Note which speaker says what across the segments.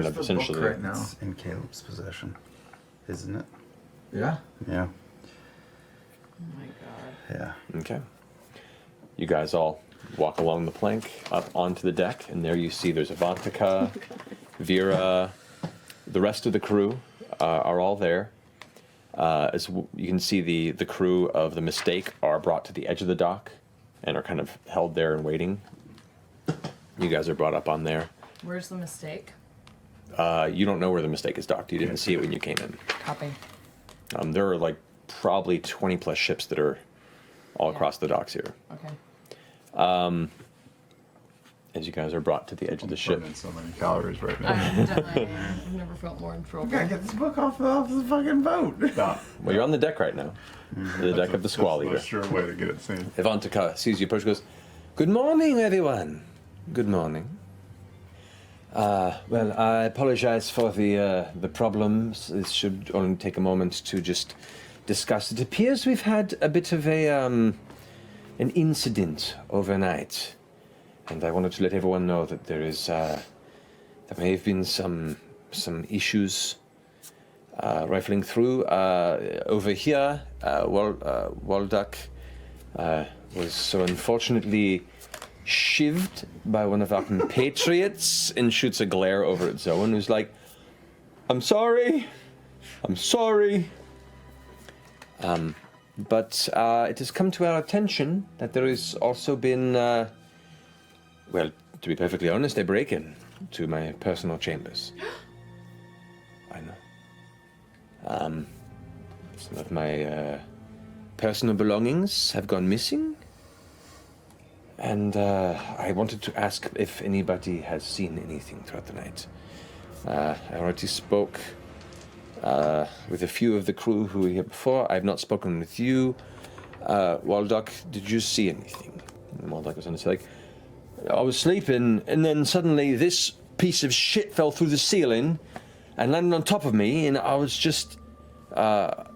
Speaker 1: kind of essentially...
Speaker 2: Right now?
Speaker 3: It's in Caleb's possession, isn't it?
Speaker 2: Yeah.
Speaker 3: Yeah.
Speaker 4: Oh my god.
Speaker 3: Yeah.
Speaker 1: Okay. You guys all walk along the plank up onto the deck, and there you see there's Avantika, Vera, the rest of the crew are all there. You can see the crew of the Mistake are brought to the edge of the dock and are kind of held there and waiting. You guys are brought up on there.
Speaker 4: Where's the mistake?
Speaker 1: You don't know where the Mistake is docked. You didn't see it when you came in.
Speaker 4: Copy.
Speaker 1: There are like probably 20 plus ships that are all across the docks here.
Speaker 4: Okay.
Speaker 1: As you guys are brought to the edge of the ship.
Speaker 2: Burning so many calories right now.
Speaker 4: I've never felt more in trouble.
Speaker 2: Gotta get this book off the fucking boat.
Speaker 1: Well, you're on the deck right now. The deck of the Squall Eater.
Speaker 2: That's a sure way to get it seen.
Speaker 1: Ivantika sees you approach and goes, "Good morning, everyone. Good morning. Well, I apologize for the problems. This should only take a moment to just discuss. It appears we've had a bit of an incident overnight, and I wanted to let everyone know that there may have been some issues rifling through. Over here, Walduck was so unfortunately shivved by one of our compatriots and shoots a glare over at Zoan, who's like, I'm sorry. But it has come to our attention that there has also been, well, to be perfectly honest, a break-in to my personal chambers. I know. Some of my personal belongings have gone missing. And I wanted to ask if anybody has seen anything throughout the night. I already spoke with a few of the crew who were here before. I have not spoken with you. Walduck, did you see anything? And Walduck was honestly like, I was sleeping, and then suddenly this piece of shit fell through the ceiling and landed on top of me, and I was just... Let's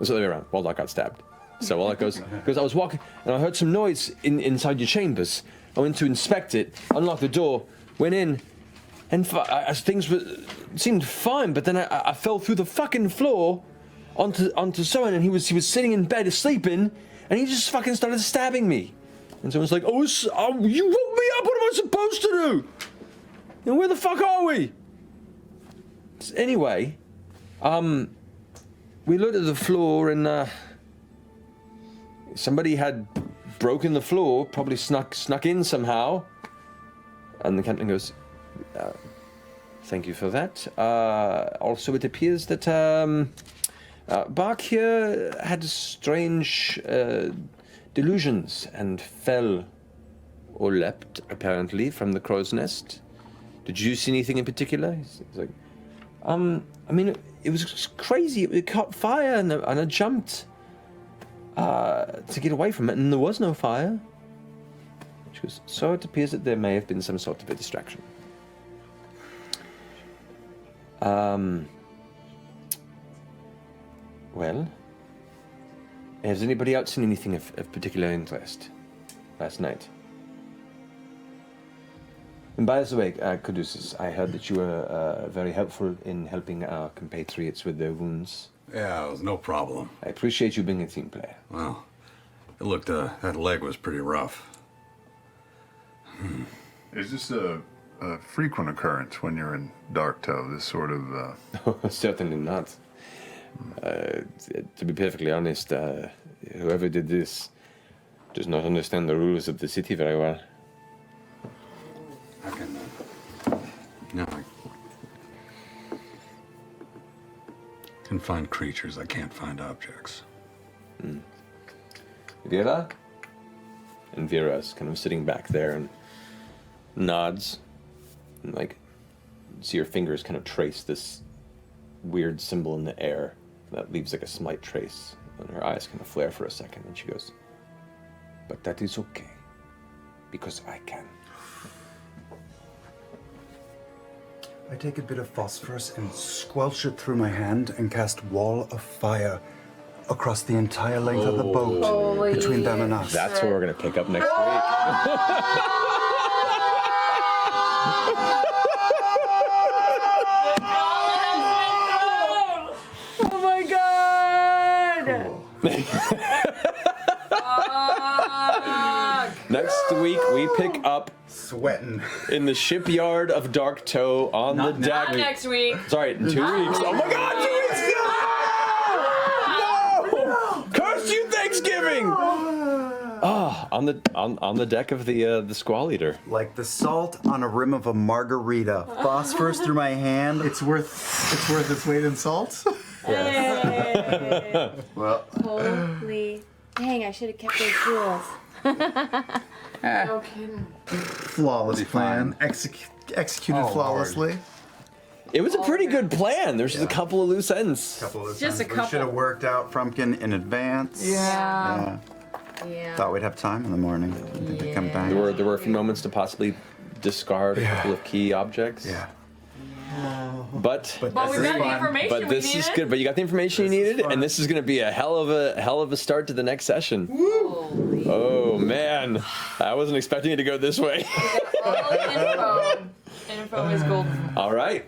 Speaker 1: the other way around. Walduck got stabbed. So Walduck goes, I was walking, and I heard some noise inside your chambers. I went to inspect it, unlocked the door, went in, and things seemed fine, but then I fell through the fucking floor onto someone, and he was sitting in bed sleeping, and he just fucking started stabbing me. And someone's like, you woke me up, what am I supposed to do? And where the fuck are we? Anyway, we looked at the floor, and somebody had broken the floor, probably snuck in somehow. And the captain goes, thank you for that. Also, it appears that Bark here had strange delusions and fell or leapt, apparently, from the crow's nest. Did you see anything in particular? He's like, I mean, it was crazy. It caught fire, and I jumped to get away from it, and there was no fire. She goes, so it appears that there may have been some sort of a distraction. Well, has anybody else seen anything of particular interest last night? And by the way, Caduceus, I heard that you were very helpful in helping our compatriots with their wounds.
Speaker 5: Yeah, it was no problem.
Speaker 1: I appreciate you being a team player.
Speaker 5: Well, it looked, that leg was pretty rough.
Speaker 2: Is this a frequent occurrence when you're in Dark Toe, this sort of...
Speaker 1: Certainly not. To be perfectly honest, whoever did this does not understand the rules of the city very well.
Speaker 5: I can... No, I can find creatures, I can't find objects.
Speaker 1: Vera? And Vera's kind of sitting back there and nods. And like, see her fingers kind of trace this weird symbol in the air that leaves like a slight trace. And her eyes kind of flare for a second, and she goes, but that is okay, because I can.
Speaker 3: I take a bit of phosphorus and squelch it through my hand and cast Wall of Fire across the entire length of the boat between them and us.
Speaker 1: That's what we're going to pick up next week.
Speaker 4: Oh my god!
Speaker 1: Next week we pick up
Speaker 3: Sweating.
Speaker 1: in the shipyard of Dark Toe on the deck.
Speaker 4: Not next week.
Speaker 1: Sorry, in 2 weeks. Oh my God, 2 weeks! No! Curse you, Thanksgiving! On the deck of the Squall Eater.
Speaker 3: Like the salt on a rim of a margarita. Phosphorus through my hand.
Speaker 6: It's worth its weight in salt.
Speaker 3: Well,
Speaker 7: Holy. Dang, I should have kept those jewels.
Speaker 4: No kidding.
Speaker 6: Flawless plan. Executed
Speaker 5: Oh,
Speaker 6: flawlessly.
Speaker 1: It was a pretty good plan. There's just a couple of loose ends.
Speaker 3: couple of
Speaker 4: Just a
Speaker 3: times.
Speaker 4: couple.
Speaker 3: We should have worked out Frumpkin in advance.
Speaker 4: Yeah.
Speaker 7: Yeah.
Speaker 3: Thought we'd have time in the morning. To come back.
Speaker 1: There were a few moments to possibly discard a couple of key objects.
Speaker 3: Yeah.
Speaker 1: But
Speaker 4: But we got the information
Speaker 1: but
Speaker 4: we
Speaker 1: this
Speaker 4: needed.
Speaker 1: is good. But you got the information you needed,
Speaker 3: fun.
Speaker 1: and this is going to be a hell of a start to the next session.
Speaker 4: Holy.
Speaker 1: Oh man, I wasn't expecting it to go this way.
Speaker 4: All the info. Info is golden.
Speaker 1: All right.